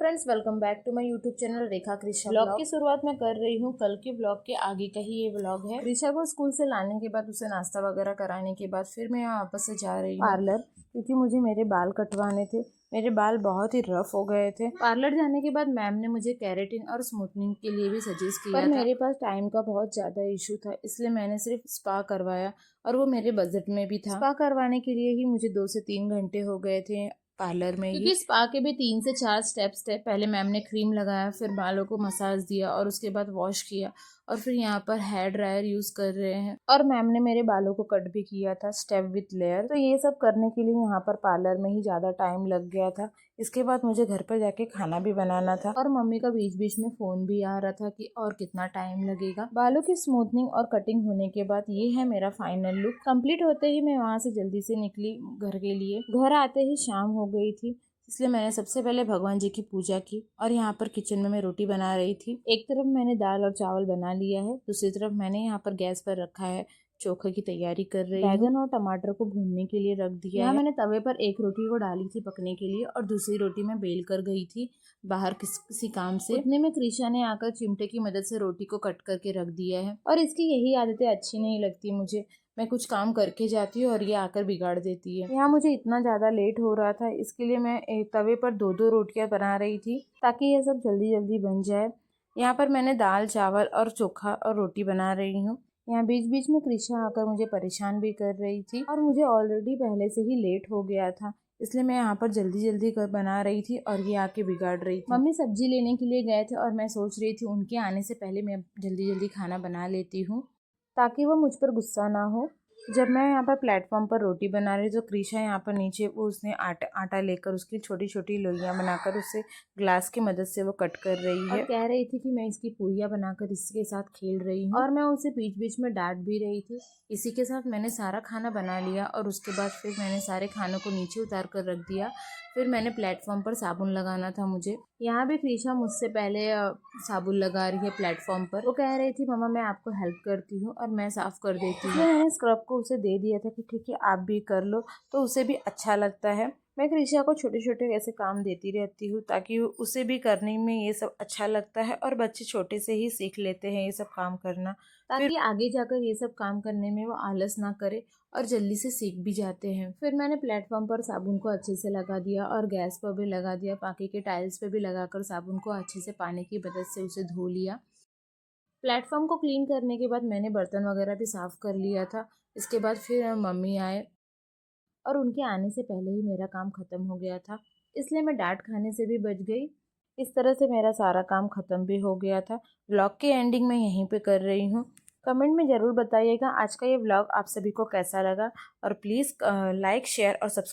Friends, welcome back to my YouTube channel Rekha Krisha blog की शुरुआत मैं कर रही हूँ कल के ब्लॉग के आगे का ही ये ब्लॉग है। कृषा को स्कूल से लाने के बाद उसे नाश्ता वगैरह कराने के बाद फिर मैं यहाँ वापस से जा रही हूँ पार्लर, क्योंकि मुझे मेरे बाल कटवाने थे। मेरे बाल बहुत ही रफ हो गए थे। पार्लर जाने के बाद मैम ने मुझे केराटिन और स्मूथनिंग के लिए भी सजेस्ट किया पर मेरे पास टाइम का बहुत ज़्यादा इशू था, इसलिए मैंने सिर्फ स्पा करवाया और वो मेरे बजट में भी था। स्पा करवाने के लिए ही मुझे 2 से 3 घंटे हो गए थे पार्लर में, क्योंकि स्पा के भी 3 से 4 स्टेप्स थे। पहले मैम ने क्रीम लगाया, फिर बालों को मसाज दिया और उसके बाद वॉश किया और फिर यहाँ पर हेयर ड्रायर यूज कर रहे हैं और मैम ने मेरे बालों को कट भी किया था स्टेप विथ लेयर। तो ये सब करने के लिए यहाँ पर पार्लर में ही ज्यादा टाइम लग गया था। इसके बाद मुझे घर पर जाके खाना भी बनाना था और मम्मी का बीच बीच में फोन भी आ रहा था कि और कितना टाइम लगेगा। बालों की स्मूथनिंग और कटिंग होने के बाद ये है मेरा फाइनल लुक। कंप्लीट होते ही मैं वहाँ से जल्दी से निकली घर के लिए। घर आते ही शाम हो गई थी, इसलिए मैंने सबसे पहले भगवान जी की पूजा की और यहाँ पर किचन में मैं रोटी बना रही थी। एक तरफ मैंने दाल और चावल बना लिया है, दूसरी तरफ मैंने यहाँ पर गैस पर रखा है चोखा की तैयारी कर रही हूँ। बैगन और टमाटर को भूनने के लिए रख दिया है। मैंने तवे पर एक रोटी को डाली थी पकने के लिए और दूसरी रोटी मैं बेल कर गई थी बाहर किसी काम से। उतने में कृषा ने आकर चिमटे की मदद से रोटी को कट करके रख दिया है और इसकी यही आदतें अच्छी नहीं लगती मुझे। मैं कुछ काम करके जाती हूँ और ये आकर बिगाड़ देती है। यहाँ मुझे इतना ज़्यादा लेट हो रहा था, इसके लिए मैं एक तवे पर 2-2 रोटियाँ बना रही थी ताकि ये सब जल्दी जल्दी बन जाए। यहाँ पर मैंने दाल चावल और चोखा और रोटी बना रही हूँ। यहाँ बीच बीच में कृषा आकर मुझे परेशान भी कर रही थी और मुझे ऑलरेडी पहले से ही लेट हो गया था, इसलिए मैं यहाँ पर जल्दी जल्दी कर बना रही थी और ये आके बिगाड़ रही थी। मम्मी सब्जी लेने के लिए गए थे और मैं सोच रही थी उनके आने से पहले मैं जल्दी जल्दी खाना बना लेती हूँ ताकि वो मुझ पर गुस्सा ना हो। जब मैं यहाँ पर प्लेटफॉर्म पर रोटी बना रही तो कृषा यहाँ पर नीचे वो उसने आटा लेकर उसकी छोटी छोटी लोइयाँ बनाकर उसे ग्लास की मदद से वो कट कर रही है और कह रही थी कि मैं इसकी पूरियाँ बनाकर इसके साथ खेल रही हूँ और मैं उसे बीच बीच में डांट भी रही थी। इसी के साथ मैंने सारा खाना बना लिया और उसके बाद फिर मैंने सारे खानों को नीचे उतार कर रख दिया। फिर मैंने प्लेटफॉर्म पर साबुन लगाना था मुझे। यहाँ भी कृषा मुझसे पहले साबुन लगा रही है प्लेटफॉर्म पर। वो कह रही थी मम्मा मैं आपको हेल्प करती हूँ और मैं साफ कर देती हूँ। मैंने स्क्रब को उसे दे दिया था कि ठीक है आप भी कर लो, तो उसे भी अच्छा लगता है। मैं कृषा को छोटे छोटे ऐसे काम देती रहती हूँ ताकि उसे भी करने में ये सब अच्छा लगता है और बच्चे छोटे से ही सीख लेते हैं ये सब काम करना, ताकि आगे जाकर ये सब काम करने में वो आलस ना करे और जल्दी से सीख भी जाते हैं। फिर मैंने प्लेटफॉर्म पर साबुन को अच्छे से लगा दिया और गैस पर भी लगा दिया, बाकी के टाइल्स पे भी लगाकर साबुन को अच्छे से पानी की मदद से उसे धो लिया। प्लेटफॉर्म को क्लीन करने के बाद मैंने बर्तन वगैरह भी साफ कर लिया था। इसके बाद फिर मम्मी आए और उनके आने से पहले ही मेरा काम ख़त्म हो गया था, इसलिए मैं डांट खाने से भी बच गई। इस तरह से मेरा सारा काम ख़त्म भी हो गया था। व्लॉग की एंडिंग मैं यहीं पे कर रही हूँ। कमेंट में ज़रूर बताइएगा आज का ये व्लॉग आप सभी को कैसा लगा और प्लीज़ लाइक शेयर और सब्सक्राइब